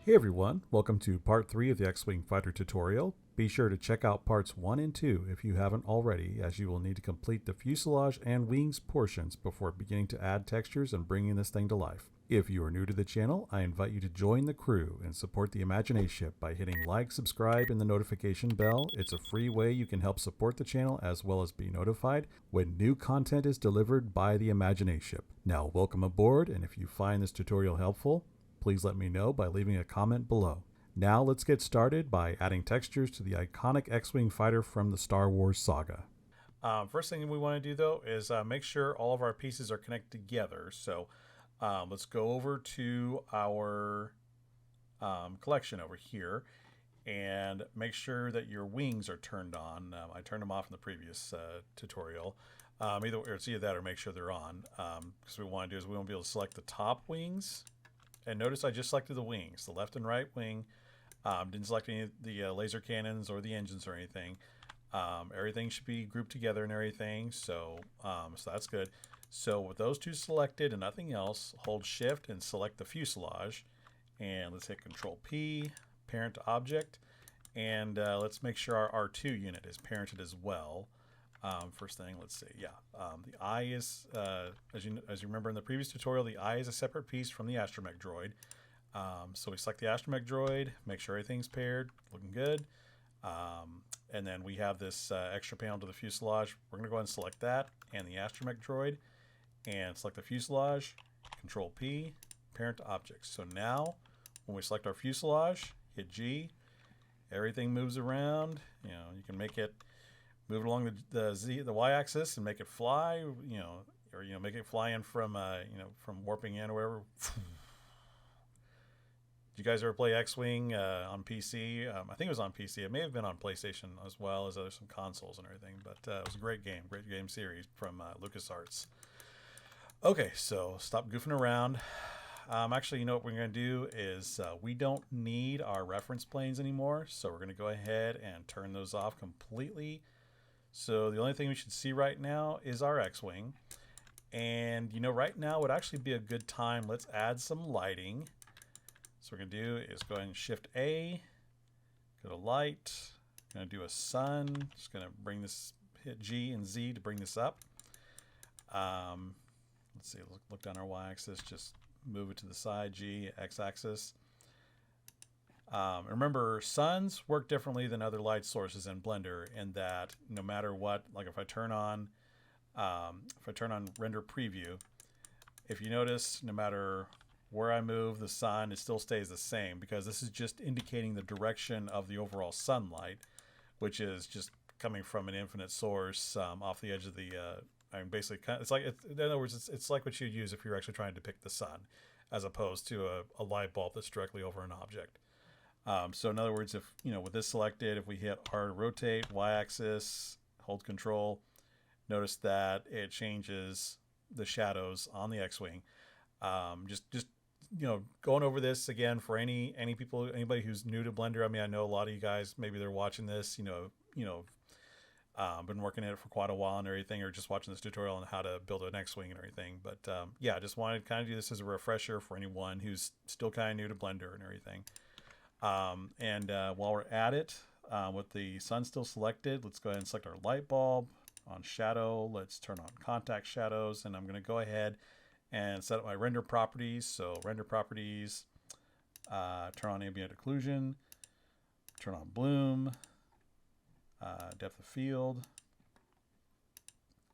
Hey everyone, welcome to part 3 of the X-Wing Fighter tutorial. Be sure to check out parts 1 and 2 if you haven't already, as you will need to complete the fuselage and wings portions before beginning to add textures and bringing this thing to life. If you are new to the channel, I invite you to join the crew and support the Imagination by hitting like, subscribe, and the notification bell. It's a free way you can help support the channel as well as be notified when new content is delivered by the Imagination. Now welcome aboard, and if you find this tutorial helpful, please let me know by leaving a comment below. Now let's get started by adding textures to the iconic X-Wing fighter from the Star Wars Saga. First thing we want to do though is make sure all of our pieces are connected together. So let's go over to our collection over here and make sure that your wings are turned on. I turned them off in the previous tutorial. It's either that or make sure they're on. Because what we want to do is we want to be able to select the top wings. And notice I just selected the wings, the left and right wing. Didn't select any of the laser cannons or the engines or anything. Everything should be grouped together and everything, so that's good. So with those two selected and nothing else, hold shift and select the fuselage. And let's hit Control P, parent to object. And let's make sure our R2 unit is parented as well. First thing, let's see. The eye is, as you remember in the previous tutorial, the eye is a separate piece from the Astromech Droid. So we select the Astromech Droid, make sure everything's paired, looking good. And then we have this extra panel to the fuselage. We're going to go ahead and select that and the Astromech Droid, and select the fuselage, Control P, parent to object. So now, when we select our fuselage, hit G, everything moves around. You know, you can make it move it along the y-axis and make it fly, or make it fly in from from warping in or whatever. Did you guys ever play X-Wing on PC? I think it was on PC. It may have been on PlayStation as well as some consoles and everything. But it was a great game series from LucasArts. Okay, so stop goofing around. Actually, what we're going to do is we don't need our reference planes anymore, so we're going to go ahead and turn those off completely. So the only thing we should see right now is our X-Wing. And right now would actually be a good time. Let's add some lighting. So what we're going to do is go ahead and Shift A, go to light, going to do a sun. Just going to bring this, hit G and Z to bring this up. Let's see, look down our y-axis, just move it to the side, G, x-axis. Remember, suns work differently than other light sources in Blender in that no matter what, like if I turn on render preview, if you notice, no matter where I move the sun, it still stays the same because this is just indicating the direction of the overall sunlight, which is just coming from an infinite source off the edge of the. Basically, it's like in other words, it's like what you'd use if you're actually trying to depict the sun, as opposed to a light bulb that's directly over an object. So in other words, if with this selected, if we hit R to rotate, y-axis, hold Control, notice that it changes the shadows on the X-Wing. Just going over this again for anybody who's new to Blender. I mean, I know a lot of you guys, maybe they're watching this, been working at it for quite a while and everything, or just watching this tutorial on how to build an X-Wing and everything. But I just wanted to kind of do this as a refresher for anyone who's still kind of new to Blender and everything. While we're at it, with the sun still selected, let's go ahead and select our light bulb. On shadow, let's turn on contact shadows, and I'm going to go ahead and set up my render properties. So render properties, turn on ambient occlusion, turn on bloom, depth of field.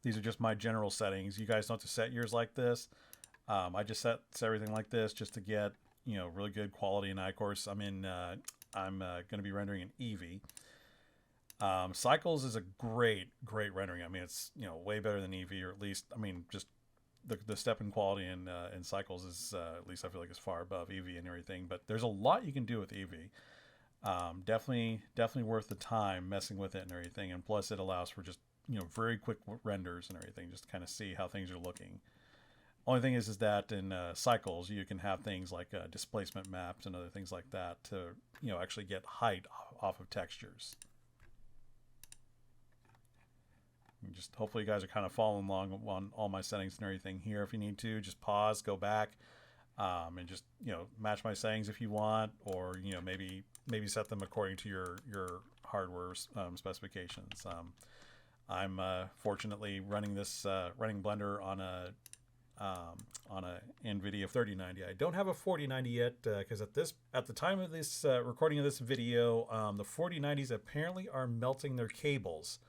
These are just my general settings. You guys don't have to set yours like this. I just set everything like this just to get really good quality. And of course, I'm going to be rendering an Eevee. Cycles is a great rendering. I mean, it's way better than Eevee, or at least just the step in quality in Cycles is at least I feel like it's far above Eevee and everything. But there's a lot you can do with Eevee. Definitely worth the time messing with it and everything. And plus, it allows for just very quick renders and everything, just to kind of see how things are looking. Only thing is that in Cycles you can have things like displacement maps and other things like that to actually get height off of textures. Just hopefully you guys are kind of following along on all my settings and everything here. If you need to, just pause, go back, and just match my settings if you want, or maybe set them according to your hardware specifications. I'm fortunately running Blender on a NVIDIA 3090. I don't have a 4090 yet because at the time of this recording of this video, the 4090s apparently are melting their cables.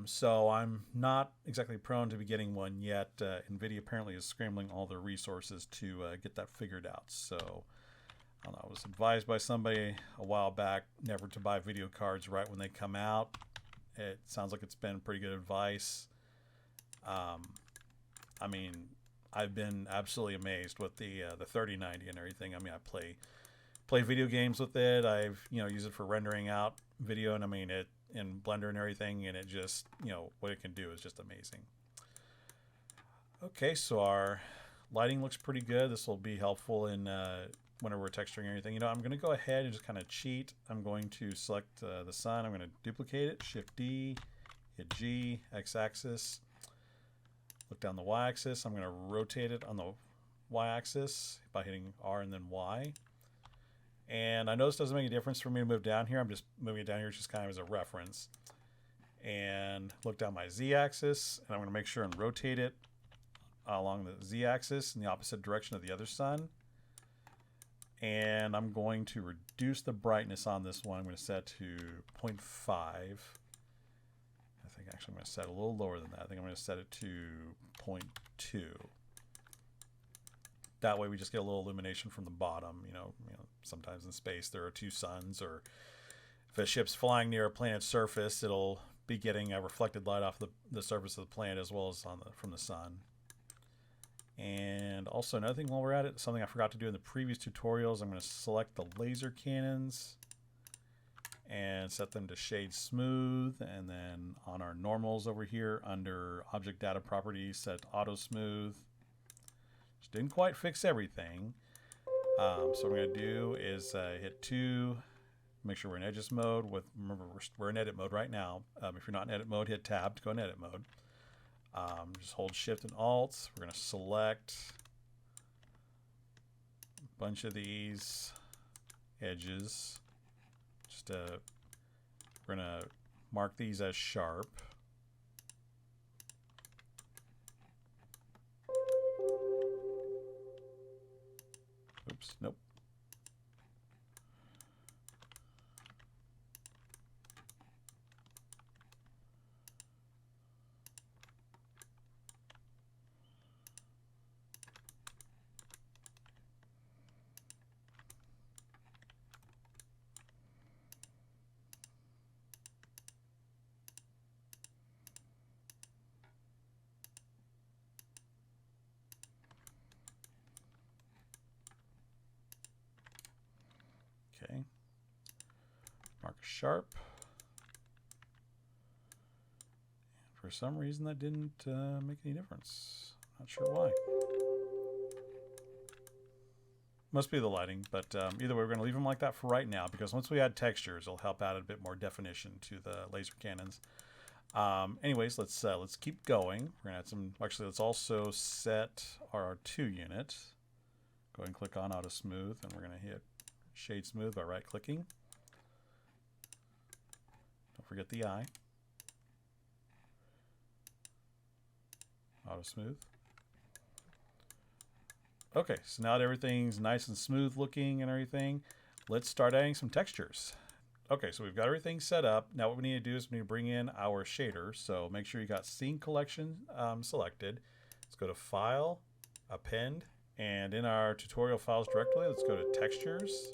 So I'm not exactly prone to be getting one yet. NVIDIA apparently is scrambling all their resources to get that figured out. So I don't know, I was advised by somebody a while back never to buy video cards right when they come out. It sounds like it's been pretty good advice. I mean, I've been absolutely amazed with the 3090 and everything. I mean, I play video games with it. I've used it for rendering out video, and I mean it in Blender and everything, and it just what it can do is just amazing. Okay, so our lighting looks pretty good. This will be helpful in whenever we're texturing anything. I'm going to go ahead and just kind of cheat. I'm going to select the sun. I'm going to duplicate it, Shift D, hit G, X-axis. Look down the Y-axis. I'm going to rotate it on the Y-axis by hitting R and then Y. And I know this doesn't make a difference for me to move down here. I'm just moving it down here just kind of as a reference. And look down my Z-axis, and I'm going to make sure and rotate it along the Z-axis in the opposite direction of the other sun. And I'm going to reduce the brightness on this one. I'm going to set to 0.5. I think actually I'm going to set it a little lower than that. I think I'm going to set it to 0.2. That way we just get a little illumination from the bottom. Sometimes in space there are two suns, or if a ship's flying near a planet's surface, it'll be getting a reflected light off the surface of the planet as well as from the sun. And also another thing while we're at it, something I forgot to do in the previous tutorials, I'm going to select the laser cannons and set them to shade smooth, and then on our normals over here under object data properties, set auto smooth. Just didn't quite fix everything. So what I'm going to do is hit 2, make sure we're in edges mode. Remember, we're in edit mode right now. If you're not in edit mode, hit tab to go in edit mode. Just hold shift and alt. We're going to select a bunch of these edges. We're going to mark these as sharp. Oops, nope. Okay, mark a sharp. And for some reason that didn't make any difference. Not sure why. Must be the lighting, but either way, we're going to leave them like that for right now, because once we add textures, it'll help add a bit more definition to the laser cannons. Anyways, let's keep going. We're going to add some. Actually, let's also set our R2 unit. Go ahead and click on Auto Smooth, and we're going to hit Shade Smooth by right-clicking. Don't forget the eye. Auto Smooth. Okay, so now that everything's nice and smooth looking and everything, let's start adding some textures. Okay, so we've got everything set up. Now what we need to do is we need to bring in our shader. So make sure you got Scene Collection selected. Let's go to File, Append, and in our tutorial files directly, let's go to Textures.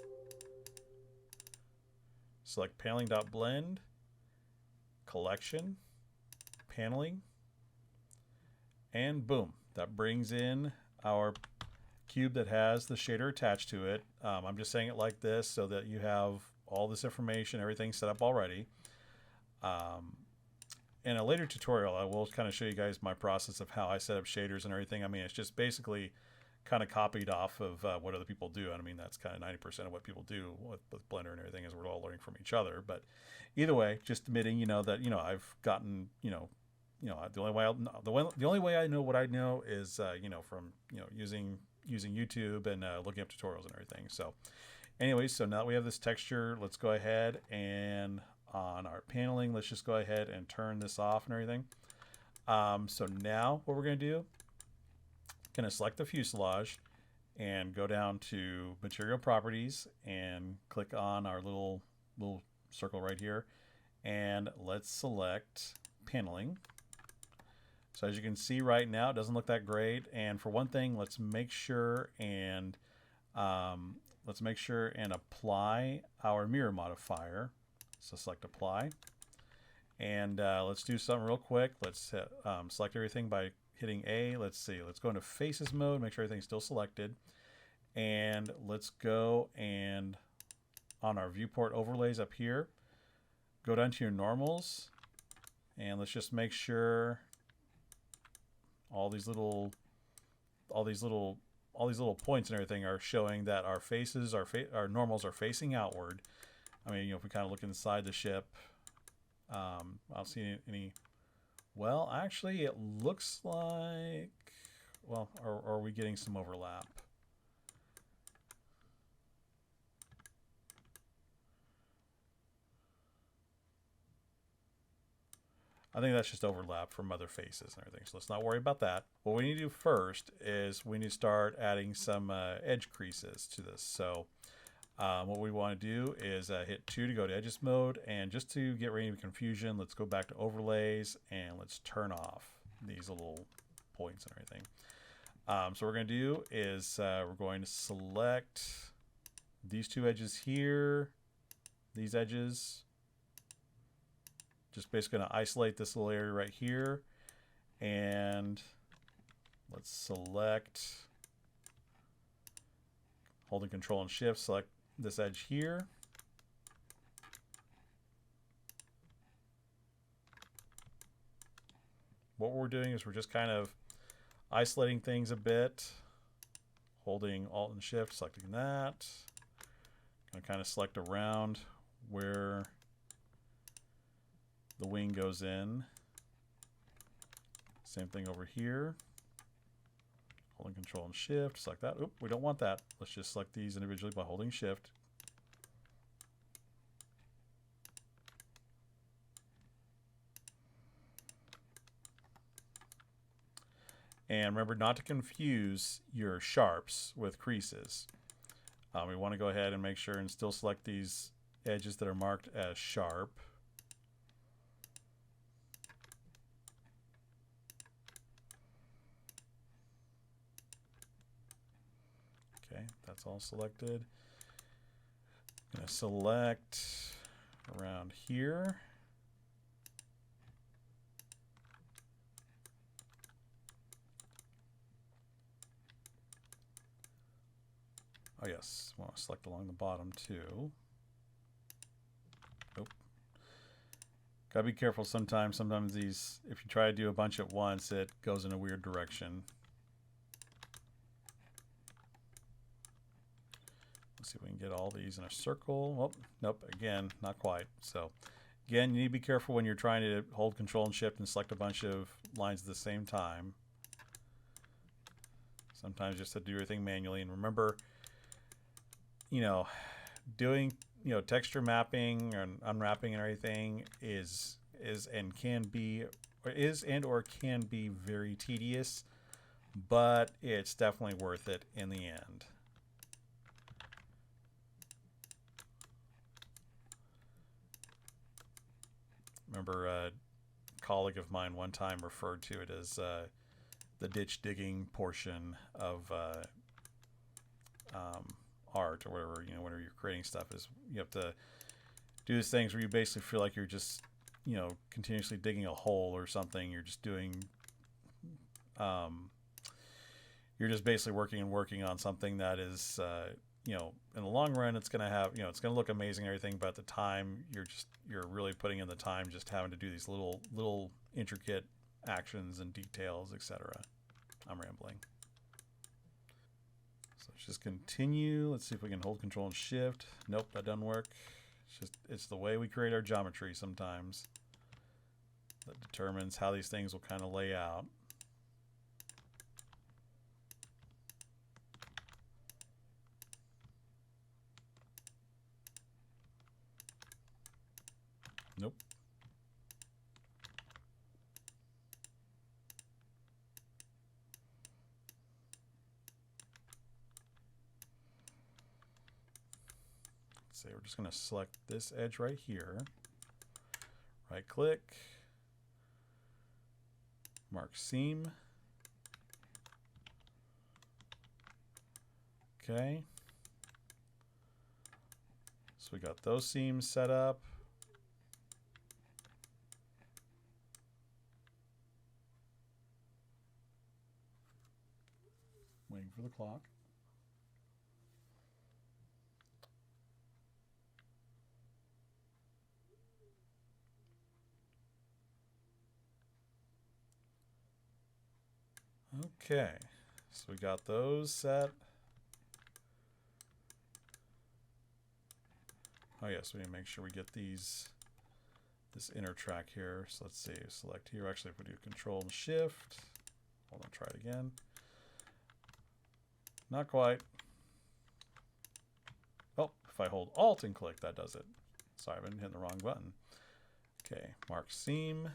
Select Paneling.blend, Collection, Paneling, and boom, that brings in our cube that has the shader attached to it. I'm just saying it like this so that you have all this information, everything set up already. In a later tutorial, I will kind of show you guys my process of how I set up shaders and everything. I mean, it's just basically kind of copied off of what other people do. And I mean, that's kind of 90% of what people do with Blender and everything, is we're all learning from each other. But either way, just admitting, that, I've gotten, the only way I know what I know is, from, using, using YouTube and looking up tutorials and everything. So anyways, so now that we have this texture, let's go ahead and on our paneling, let's just go ahead and turn this off and everything. So now what we're going to do, going to select the fuselage and go down to material properties and click on our little circle right here. And let's select paneling. So as you can see right now, it doesn't look that great. And for one thing, let's make sure and apply our mirror modifier. So select apply. And let's do something real quick. Let's select everything by hitting A. Let's see. Let's go into faces mode, make sure everything's still selected. And let's go and on our viewport overlays up here, go down to your normals. And let's just make sure all these little points and everything are showing that our faces, our normals are facing outward. I mean, if we kind of look inside the ship, I don't see any. Well, actually, it looks like. Well, are we getting some overlap? I think that's just overlap from other faces and everything. So let's not worry about that. What we need to do first is we need to start adding some edge creases to this. So what we want to do is hit 2 to go to edges mode. And just to get rid of confusion, let's go back to overlays and let's turn off these little points and everything. So what we're going to do is we're going to select these 2 edges here, these edges. Just basically going to isolate this little area right here. And let's select, holding Control and Shift, select this edge here. What we're doing is we're just kind of isolating things a bit, holding Alt and Shift, selecting that. Going to kind of select around where the wing goes in. Same thing over here. Holding Control and Shift, select that. Oop, we don't want that. Let's just select these individually by holding Shift. And remember not to confuse your sharps with creases. We want to go ahead and make sure and still select these edges that are marked as sharp. Okay, that's all selected. I'm going to select around here. Oh yes, I want to select along the bottom too. Nope. Gotta be careful sometimes. Sometimes these, if you try to do a bunch at once, it goes in a weird direction. Let's see if we can get all these in a circle. Oh, nope, again, not quite. So again, you need to be careful when you're trying to hold Control and Shift and select a bunch of lines at the same time. Sometimes just to do everything manually. And remember, doing texture mapping and unwrapping and everything is and can be very tedious, but it's definitely worth it in the end. Remember, a colleague of mine one time referred to it as the ditch digging portion of art or whatever. Whenever you're creating stuff, is you have to do these things where you basically feel like you're just continuously digging a hole or something. You're just doing you're just basically working on something that is in the long run it's going to have it's going to look amazing and everything, but at the time you're really putting in the time just having to do these little intricate actions and details, etc. I'm rambling. So let's just continue. Let's see if we can hold Control and Shift. Nope, that doesn't work. It's the way we create our geometry sometimes that determines how these things will kind of lay out. Nope. Let's say we're just going to select this edge right here. Right click. Mark seam. Okay. So we got those seams set up. Waiting for the clock. Okay, so we got those set. Oh yes, we need to make sure we get this inner track here. So let's see, select here. Actually, if we do Control and Shift, hold on, try it again. Not quite. Oh, if I hold Alt and click, that does it. Sorry, I've been hitting the wrong button. Okay, mark seam.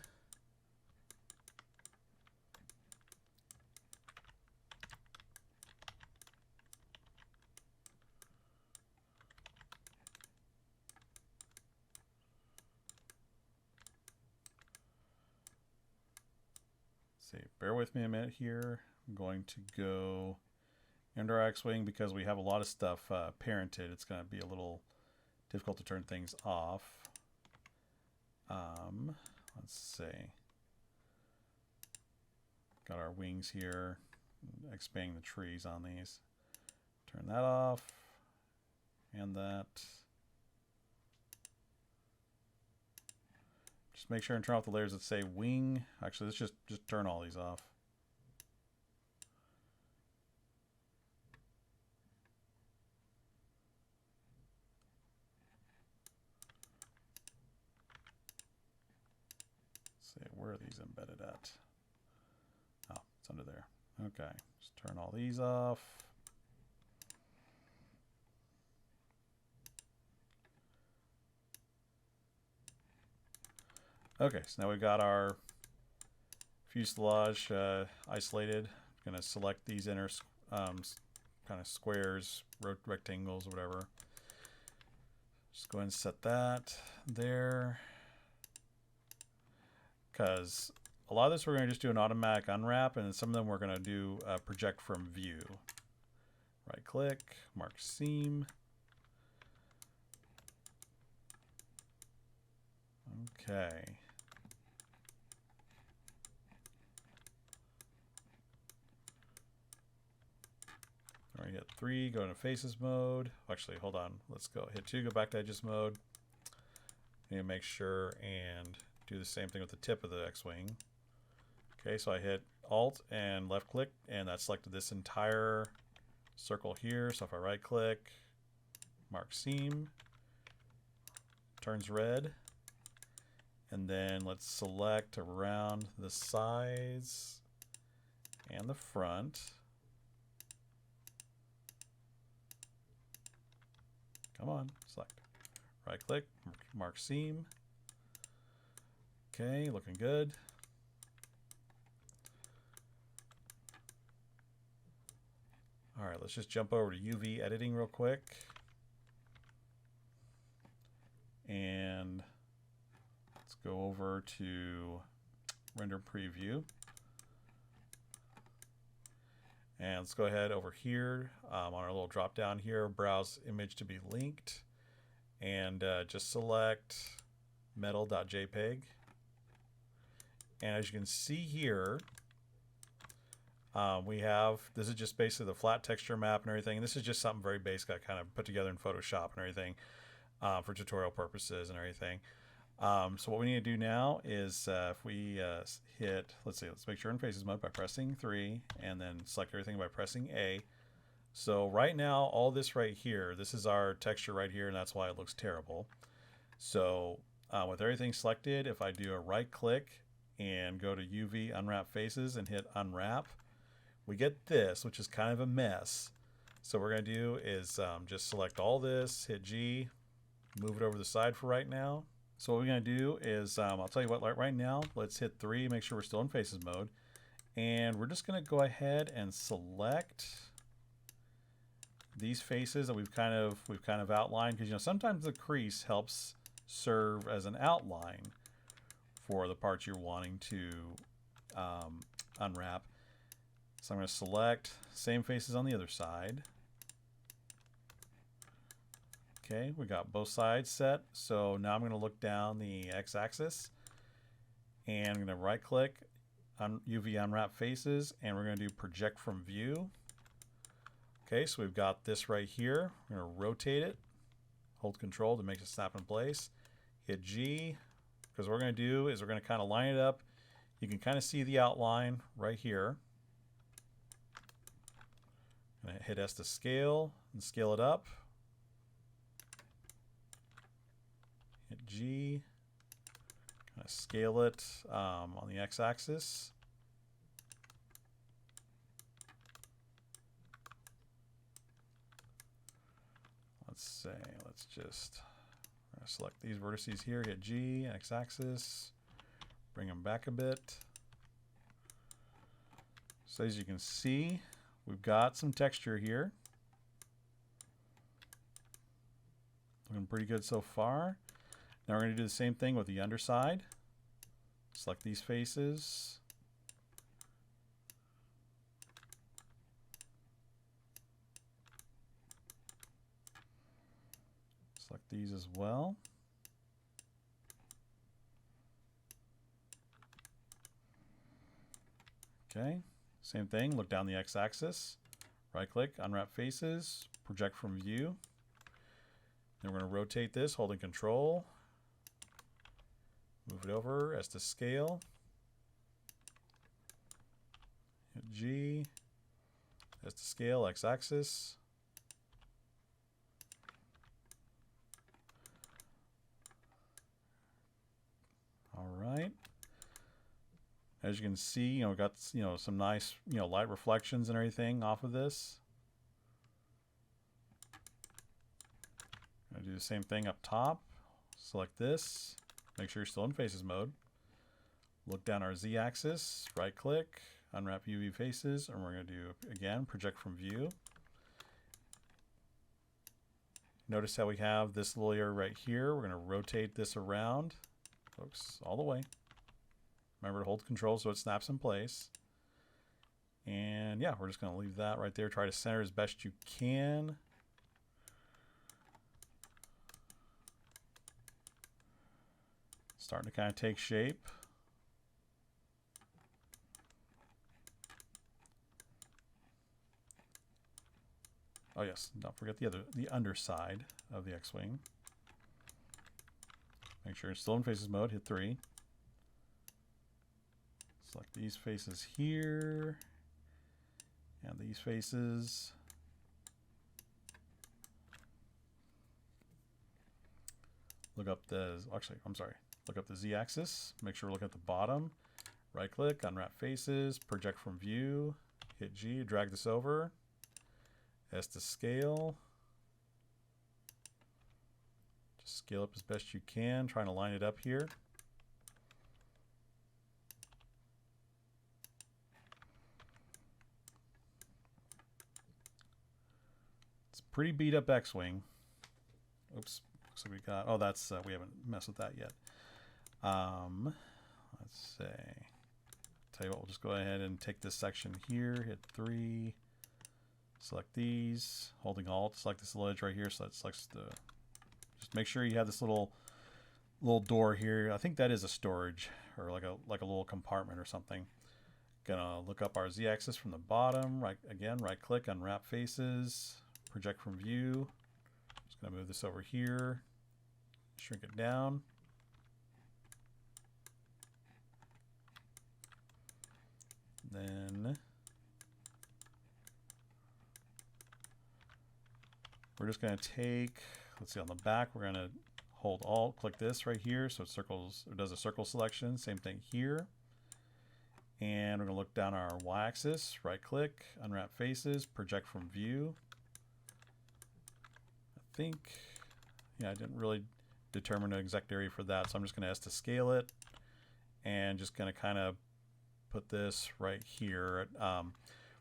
See, bear with me a minute here. I'm going to go into our X-Wing because we have a lot of stuff parented. It's going to be a little difficult to turn things off. Let's see. Got our wings here. Expanding the trees on these. Turn that off. And that. Just make sure and turn off the layers that say wing. Actually, let's just turn all these off. Let's see, where are these embedded at? Oh, it's under there. Okay, just turn all these off. Okay, so now we've got our fuselage isolated. I'm going to select these inner kind of squares, rectangles, or whatever. Just go ahead and set that there. Because a lot of this we're going to just do an automatic unwrap, and then some of them we're going to do project from view. Right click, mark seam. Okay. All right, hit 3, go into faces mode. Actually, hold on. Let's go hit 2, go back to edges mode. Need to make sure and do the same thing with the tip of the X-Wing. Okay, so I hit Alt and left click, and that selected this entire circle here. So if I right click, mark seam, turns red. And then let's select around the sides and the front. Come on, select. Right click, mark seam. Okay, looking good. All right, let's just jump over to UV editing real quick. And let's go over to render preview. And let's go ahead over here on our little drop down here, browse image to be linked, and just select metal.jpg. And as you can see here, we have, this is just basically the flat texture map and everything. And this is just something very basic I kind of put together in Photoshop and everything for tutorial purposes and everything. So what we need to do now is if we hit, let's make sure in faces mode by pressing 3 and then select everything by pressing A. So right now, all this right here, this is our texture right here, and that's why it looks terrible. So with everything selected, if I do a right click and go to UV Unwrap Faces and hit Unwrap, we get this, which is kind of a mess. So what we're going to do is just select all this, hit G, move it over the side for right now. So what we're going to do is, I'll tell you what, right now, let's hit 3, make sure we're still in faces mode. And we're just going to go ahead and select these faces that we've kind of outlined, because, you know, sometimes the crease helps serve as an outline for the parts you're wanting to unwrap. So I'm going to select same faces on the other side. Okay, we got both sides set. So now I'm going to look down the x-axis, and I'm going to right click on UV Unwrap Faces, and we're going to do Project from View. Okay, so we've got this right here. We're going to rotate it, hold Control to make it snap in place, hit G, because what we're going to do is we're going to kind of line it up. You can kind of see the outline right here. I'm going to hit S to scale and scale it up. Hit G, kind of scale it on the x-axis. Let's just select these vertices here, hit G, x-axis, bring them back a bit. So as you can see, we've got some texture here. Looking pretty good so far. Now we're going to do the same thing with the underside. Select these faces. Select these as well. Okay, same thing, look down the x-axis, right click, unwrap faces, project from view. Then we're going to rotate this, holding Control. Move it over, S to scale. Hit G, S to scale, x-axis. All right. As you can see, we got, some nice, light reflections and everything off of this. I'm gonna do the same thing up top. Select this. Make sure you're still in faces mode. Look down our z-axis, right click, unwrap UV faces, and we're going to do, again, project from view. Notice how we have this little area right here. We're going to rotate this around, folks, all the way. Remember to hold Control so it snaps in place. And yeah, we're just going to leave that right there. Try to center as best you can. Starting to kind of take shape. Oh yes, don't forget the underside of the X-Wing. Make sure you're still in faces mode, hit 3. Select these faces here, and these faces. Look up the, look up the z-axis, make sure we're looking at the bottom. Right click, unwrap faces, project from view, hit G, drag this over, S to scale. Just scale up as best you can, trying to line it up here. It's a pretty beat up X-Wing. Oops. So we got, oh, that's, we haven't messed with that yet. Let's say, tell you what, we'll just go ahead and take this section here, hit 3, select these, holding Alt, select this little edge right here, so that selects the, just make sure you have this little door here. I think that is a storage, or like a little compartment or something. Gonna look up our z-axis from the bottom, right click, unwrap faces, project from view. Just gonna move this over here. Shrink it down. Then we're just going to take, let's see, on the back, we're going to hold Alt, click this right here so it circles, it does a circle selection. Same thing here. And we're going to look down our y-axis, right click, unwrap faces, project from view. I think, yeah, I didn't really determine an exact area for that. So I'm just going to S to scale it, and just going to kind of put this right here.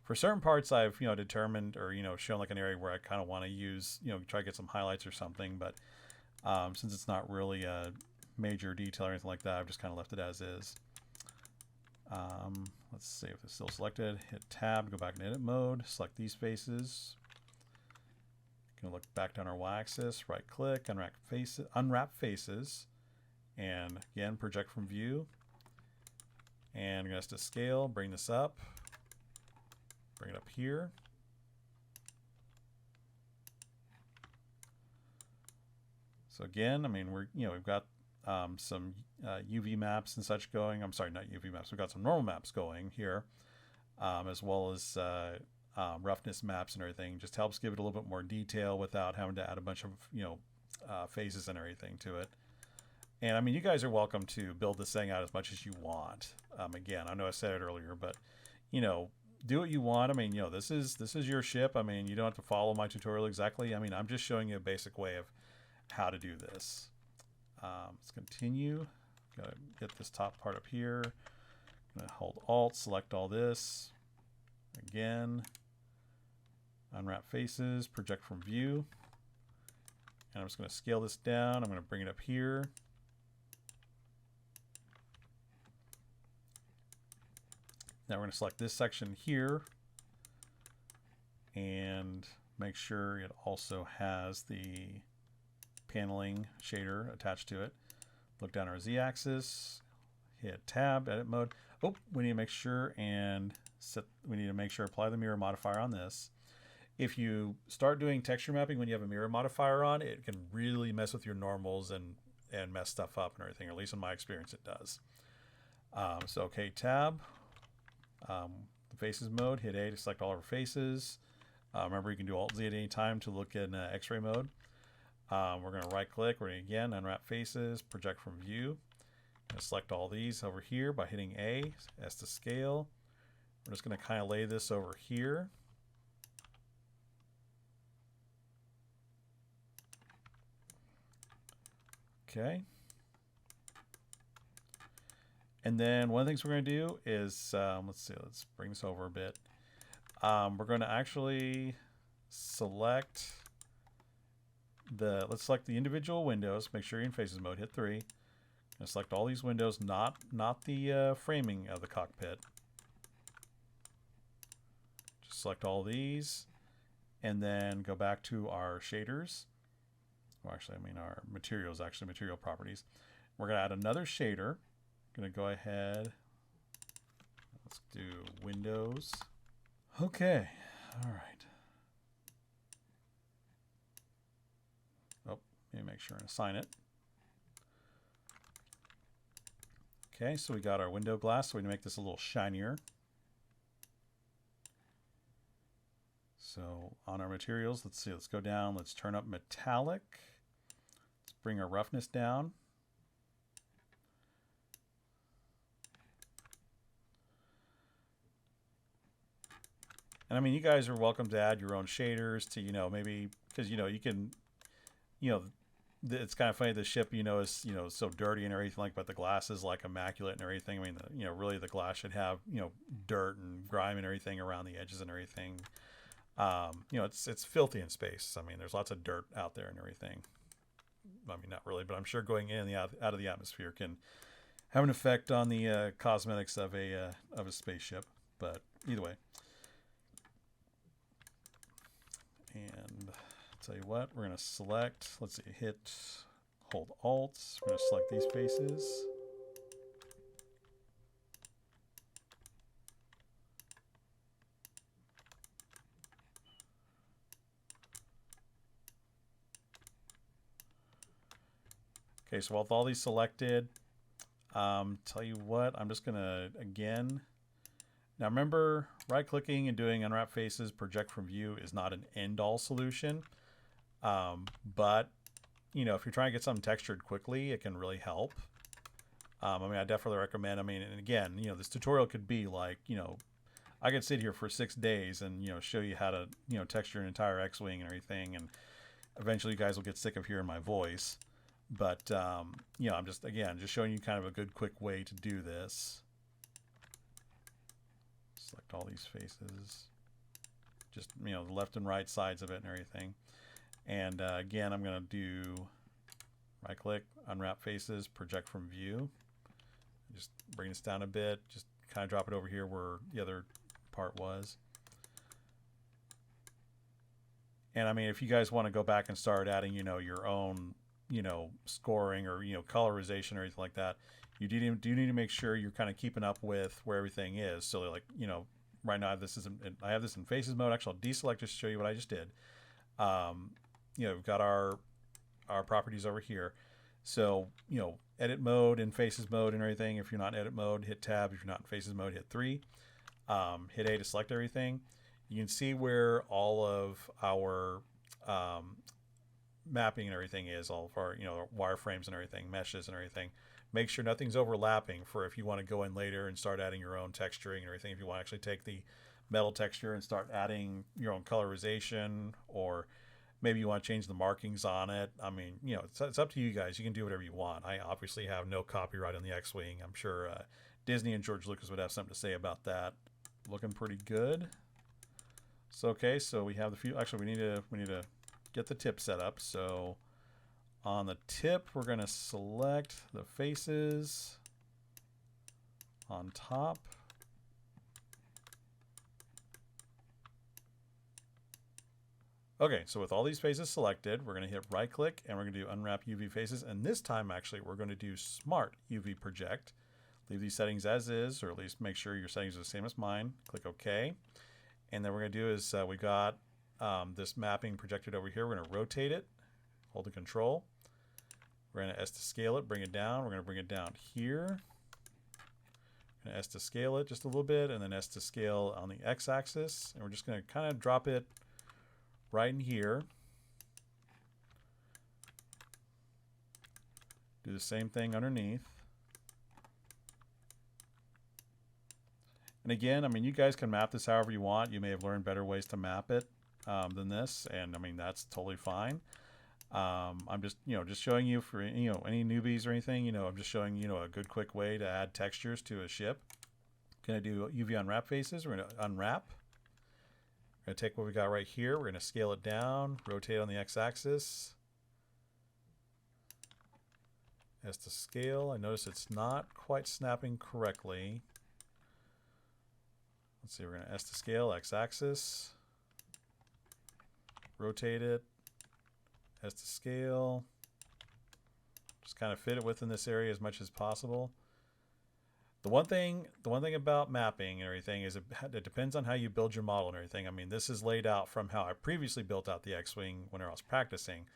For certain parts, I've determined or shown like an area where I kind of want to use try to get some highlights or something. But since it's not really a major detail or anything like that, I've just kind of left it as is. Let's see if it's still selected. Hit Tab, go back in edit mode, select these faces. Gonna look back down our Y-axis, right click, unwrap faces, and again project from view. And I'm gonna have to scale, bring this up, bring it up here. So again, I mean we've got some UV maps and such going. I'm sorry, not UV maps. We've got some normal maps going here, as well as roughness maps and everything. Just helps give it a little bit more detail without having to add a bunch of phases and everything to it. And I mean, you guys are welcome to build this thing out as much as you want. Again, I know I said it earlier, but do what you want. I mean, this is your ship. I mean, you don't have to follow my tutorial exactly. I mean, I'm just showing you a basic way of how to do this. Let's continue. Gotta get this top part up here. I'm gonna hold Alt, select all this. Again, unwrap faces, project from view. And I'm just gonna scale this down. I'm gonna bring it up here. Now we're gonna select this section here and make sure it also has the paneling shader attached to it. Look down our Z-axis, hit Tab, edit mode. Oh, we need to make sure apply the mirror modifier on this. If you start doing texture mapping when you have a mirror modifier on, it can really mess with your normals and mess stuff up and everything, or at least in my experience it does. So okay, Tab, the faces mode, hit A to select all of our faces. Remember, you can do Alt-Z at any time to look in X-ray mode. We're going to right click, we're going to again unwrap faces, project from view. Going to select all these over here by hitting A, S to scale. We're just going to kind of lay this over here. Okay. And then one of the things we're going to do is, let's bring this over a bit. We're going to actually select let's select the individual windows. Make sure you're in faces mode. Hit 3. And select all these windows, not the framing of the cockpit. Just select all these, and then go back to our shaders. Well, actually, I mean our materials. Actually, material properties. We're gonna add another shader. Gonna go ahead. Let's do windows. Okay. All right. Let me make sure and assign it. Okay, so we got our window glass, so we need to make this a little shinier. So on our materials, let's see, let's go down, let's turn up metallic. Let's bring our roughness down. And I mean, you guys are welcome to add your own shaders to, maybe, because, you can, it's kind of funny, the ship, is, so dirty and everything, like, but the glass is like immaculate and everything. I mean, really the glass should have, dirt and grime and everything around the edges and everything. It's filthy in space. I mean, there's lots of dirt out there and everything. I mean, not really, but I'm sure going in and out of the atmosphere can have an effect on the cosmetics of a spaceship. But either way. And tell you what, we're going to select, let's see, hold Alt, we're going to select these faces. Okay, so with all these selected, tell you what, I'm just going to, again, now remember, right-clicking and doing Unwrap Faces, Project from View is not an end-all solution. But, if you're trying to get something textured quickly, it can really help. I mean, I definitely recommend, and again, this tutorial could be like, I could sit here for 6 days and, show you how to, texture an entire X-Wing and everything, and eventually you guys will get sick of hearing my voice. But, you know, I'm just, again, just showing you kind of a good quick way to do this. Select all these faces. Just, you know, the left and right sides of it and everything. And again, I'm going to do right click, unwrap faces, project from view. Just bring this down a bit. Just kind of drop it over here where the other part was. And I mean, if you guys want to go back and start adding, you know, your own, you know, scoring or, you know, colorization or anything like that, you do need to make sure you're kind of keeping up with where everything is. So like, you know, right now I have this in faces mode. Actually, I'll deselect just to show you what I just did. You know, we've got our properties over here. So, you know, edit mode and faces mode and everything. If you're not in edit mode, hit tab. If you're not in faces mode, hit 3. Hit A to select everything. You can see where all of our mapping and everything is, all of our, you know, wireframes and everything, meshes and everything. Make sure nothing's overlapping for if you want to go in later and start adding your own texturing and everything. If you want to actually take the metal texture and start adding your own colorization, or maybe you want to change the markings on it. I mean, you know, it's up to you guys. You can do whatever you want. I obviously have no copyright on the X-Wing. I'm sure Disney and George Lucas would have something to say about that. Looking pretty good. So okay, so we have the few. Actually, we need to get the tip set up. So on the tip, we're going to select the faces on top. Okay, so with all these faces selected, we're going to hit right click and we're going to do unwrap UV faces. And this time, actually, we're going to do smart UV project. Leave these settings as is, or at least make sure your settings are the same as mine. Click OK. And then we're going to do is we got this mapping projected over here. We're going to rotate it, hold the control. We're going to S to scale it, bring it down. We're going to bring it down here. We're going to S to scale it just a little bit, and then S to scale on the X axis. And we're just going to kind of drop it right in here. Do the same thing underneath. And again, I mean, you guys can map this however you want. You may have learned better ways to map it than this, and I mean, that's totally fine. I'm just, you know, just showing you for, you know, any newbies or anything, you know, I'm just showing, you know, a good quick way to add textures to a ship. Going to do UV unwrap faces. We're going to unwrap. We're going to take what we got right here. We're going to scale it down, rotate on the x-axis. As to scale, I notice it's not quite snapping correctly. Let's see, we're going to S to scale, x-axis. Rotate it. S to scale. Just kind of fit it within this area as much as possible. The one thing about mapping and everything is it depends on how you build your model and everything. I mean, this is laid out from how I previously built out the X-Wing when I was practicing.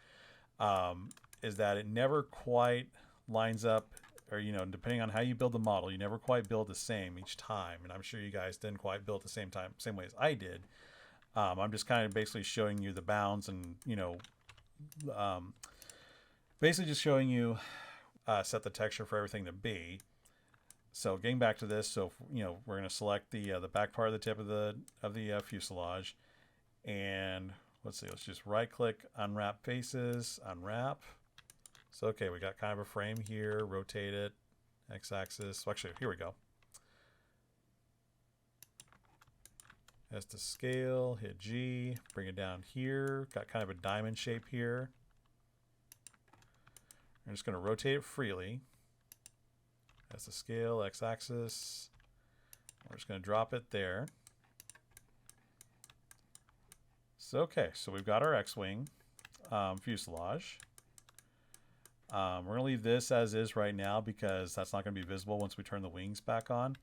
Is that it never quite lines up, or, you know, depending on how you build the model, you never quite build the same each time. And I'm sure you guys didn't quite build the same way as I did. I'm just kind of basically showing you the bounds and, you know, basically just showing you set the texture for everything to be. So getting back to this, so you know, we're going to select the back part of the tip of the fuselage, and let's see, let's just right click, unwrap faces, unwrap. So okay, we got kind of a frame here, rotate it, x-axis. So actually, here we go. S to scale, hit G, bring it down here. Got kind of a diamond shape here. I'm just going to rotate it freely. S to scale, x-axis. We're just going to drop it there. So okay, so we've got our X-Wing fuselage. We're going to leave this as is right now because that's not going to be visible once we turn the wings back on.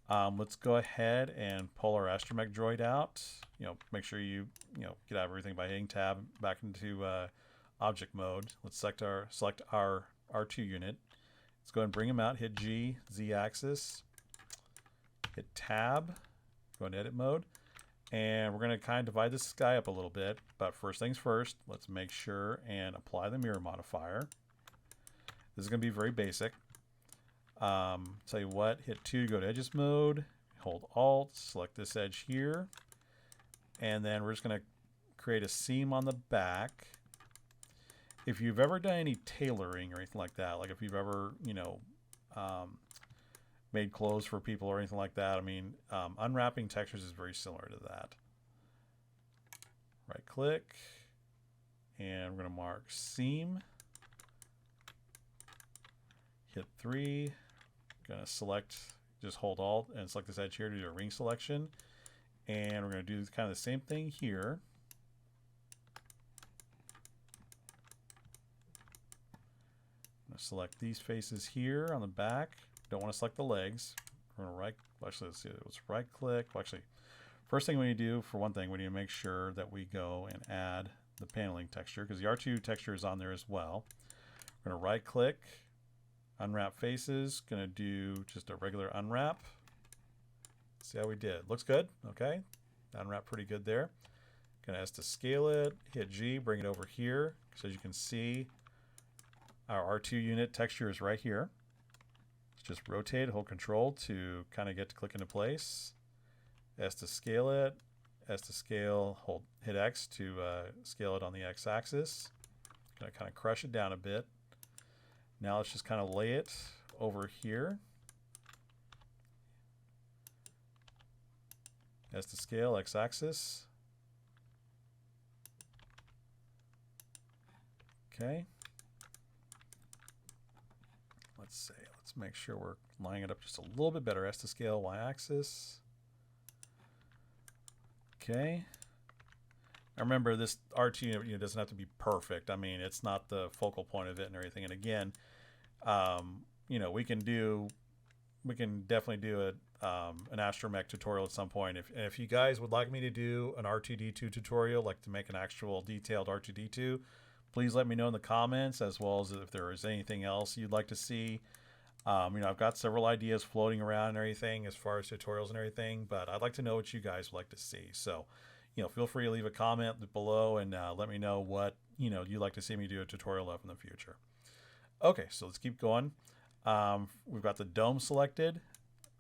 Let's go ahead and pull our Astromech Droid out. You know, make sure you get out of everything by hitting tab back into object mode. Let's select our R2 unit. Let's go ahead and bring him out. Hit G, Z axis. Hit tab. Go into edit mode. And we're going to kind of divide this guy up a little bit. But first things first, let's make sure and apply the mirror modifier. This is going to be very basic. Tell you what, hit 2, go to edges mode, hold Alt, select this edge here, and then we're just going to create a seam on the back. if you've ever done any tailoring or anything like that, like if you've ever, you know, made clothes for people or anything like that, I mean, unwrapping textures is very similar to that. Right click, and we're going to mark seam. Hit 3. Going to select, just hold Alt and select this edge here to do a ring selection. And we're going to do kind of the same thing here. I'm going to select these faces here on the back. Don't want to select the legs. We're going to let's right click. Well, actually, first thing we need to do, for one thing, we need to make sure that we go and add the paneling texture, because the R2 texture is on there as well. We're going to right click, Unwrap Faces. Going to do just a regular unwrap. See how we did. Looks good. Okay. Unwrap pretty good there. Going to ask to scale it. Hit G. Bring it over here. So as you can see, our R2 unit texture is right here. Just rotate, hold Control to kind of get to click into place. S to scale it. S to scale, hit X to scale it on the X axis. Going to kind of crush it down a bit. Now let's just kind of lay it over here. S to scale, X axis. Okay. Let's see. Let's make sure we're lining it up just a little bit better. S to scale, Y axis. Okay. Now remember, this R2 unit doesn't have to be perfect. I mean, it's not the focal point of it and everything. And again, you know, we can definitely do an Astromech tutorial at some point. If you guys would like me to do an R2D2 tutorial, like to make an actual detailed R2D2, please let me know in the comments, as well as if there is anything else you'd like to see. You know, I've got several ideas floating around and everything as far as tutorials and everything, but I'd like to know what you guys would like to see. So, you know, feel free to leave a comment below and let me know what, you know, you'd like to see me do a tutorial of in the future. Okay, so let's keep going. We've got the dome selected.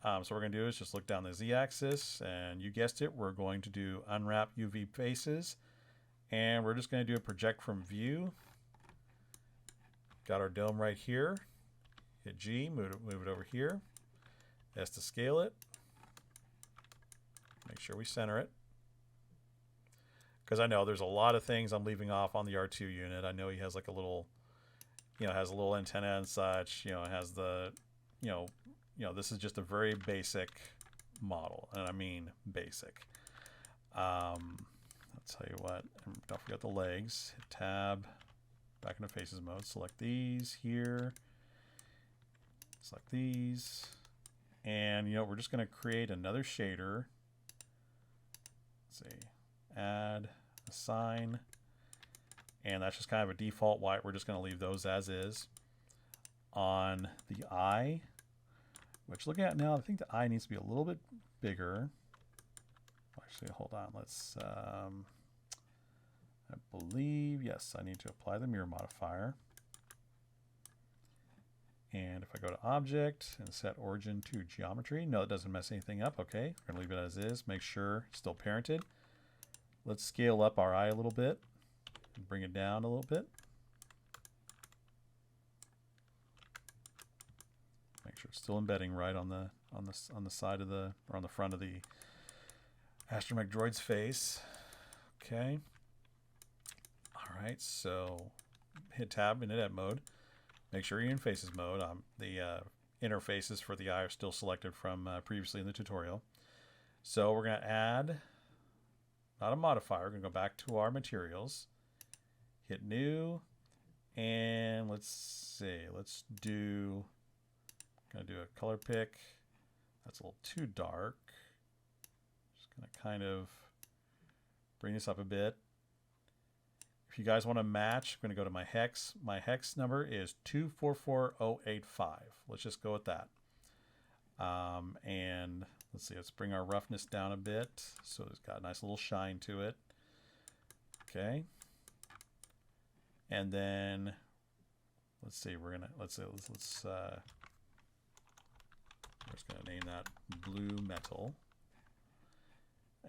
So what we're going to do is just look down the Z-axis, and you guessed it, we're going to do Unwrap UV Faces, and we're just going to do a project from view. Got our dome right here. Hit G, move it over here. S to scale it. Make sure we center it, because I know there's a lot of things I'm leaving off on the R2 unit. I know he has like a little, you know, has a little antenna and such. You know, it has the, you know, this is just a very basic model, and I mean basic. I'll tell you what, don't forget the legs. Hit Tab, back into Faces mode. Select these here. Select these, and you know, we're just going to create another shader. Let's see, add, assign, and that's just kind of a default white. We're just going to leave those as is. On the eye, which looking at now, I think the eye needs to be a little bit bigger. Actually, hold on. Let's, I believe, yes, I need to apply the mirror modifier. And if I go to Object and set Origin to Geometry, no, it doesn't mess anything up. Okay, we're going to leave it as is. Make sure it's still parented. Let's scale up our eye a little bit and bring it down a little bit. Make sure it's still embedding right on the side of the, or on the front of the Astromech Droid's face. Okay. All right, so hit Tab in edit mode. Make sure you're in Faces mode. The interfaces for the eye are still selected from previously in the tutorial. So we're going to add, not a modifier, we're going to go back to our materials, hit New, and let's see, let's do, going to do a color pick. That's a little too dark. Just going to kind of bring this up a bit. If you guys want to match, I'm going to go to my hex. My hex number is 244085. Let's just go with that. And let's see, let's bring our roughness down a bit so it's got a nice little shine to it. Okay. And then let's see, we're just gonna name that blue metal.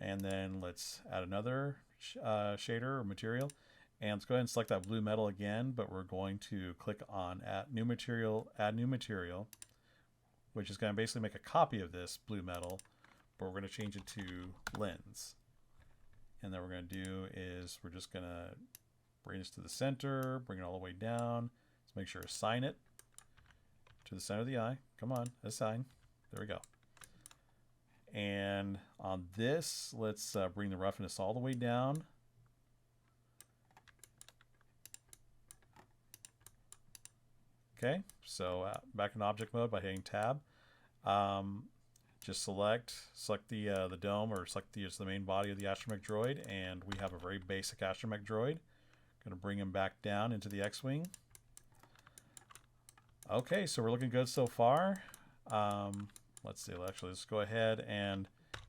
And then let's add another shader or material. And let's go ahead and select that blue metal again, but we're going to click on add new material, which is going to basically make a copy of this blue metal, but we're going to change it to lens. And then what we're going to do is we're just going to bring this to the center, bring it all the way down. Let's make sure to assign it to the center of the eye. Come on, assign. There we go. And on this, let's bring the roughness all the way down. Okay, so back in object mode by hitting tab. Just select the dome, or select the main body of the Astromech Droid, and we have a very basic Astromech Droid. Going to bring him back down into the X-Wing. Okay, so we're looking good so far. Let's see, let's go ahead and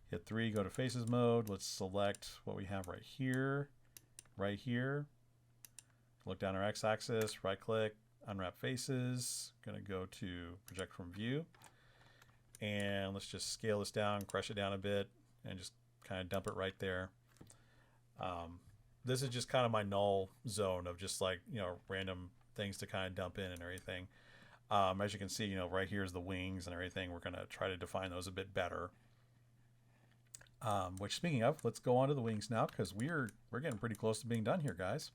hit 3, go to Faces mode. Let's select what we have right here. Look down our X-axis, right click, Unwrap Faces. Going to go to Project from View. And let's just scale this down, crush it down a bit, and just kind of dump it right there. This is just kind of my null zone of just like, random things to kind of dump in and everything. As you can see, right here is the wings and everything. We're going to try to define those a bit better. Which, speaking of, let's go on to the wings now, because we're getting pretty close to being done here, guys.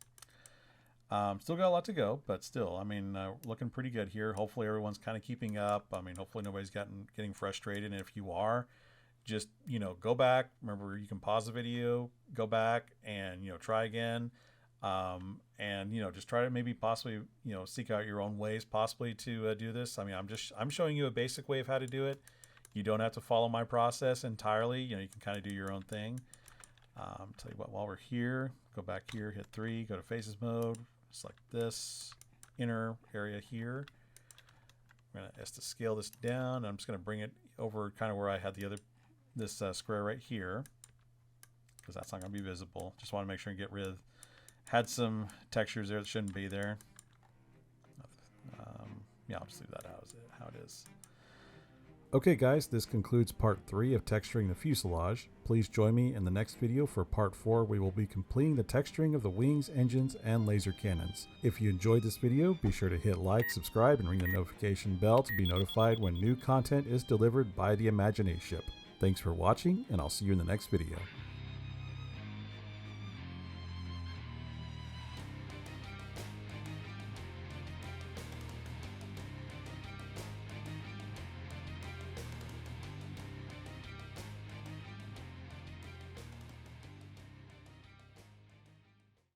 Still got a lot to go, but still, I mean, looking pretty good here. Hopefully everyone's kind of keeping up. I mean, hopefully nobody's getting frustrated. And if you are, just, go back. Remember, you can pause the video, go back and, try again. And, just try to maybe possibly, seek out your own ways possibly to do this. I mean, I'm showing you a basic way of how to do it. You don't have to follow my process entirely. You can kind of do your own thing. Tell you what, while we're here, go back here, hit 3, go to Faces mode. Select this inner area here. We're going to scale this down. I'm just going to bring it over kind of where I had this square right here, because that's not going to be visible. Just want to make sure and get rid of, had some textures there that shouldn't be there. Yeah, I'll just leave that how it is. Okay guys, this concludes part 3 of texturing the fuselage. Please join me in the next video for part 4. We will be completing the texturing of the wings, engines, and laser cannons. If you enjoyed this video, be sure to hit like, subscribe, and ring the notification bell to be notified when new content is delivered by the Imagination Ship. Thanks for watching, and I'll see you in the next video.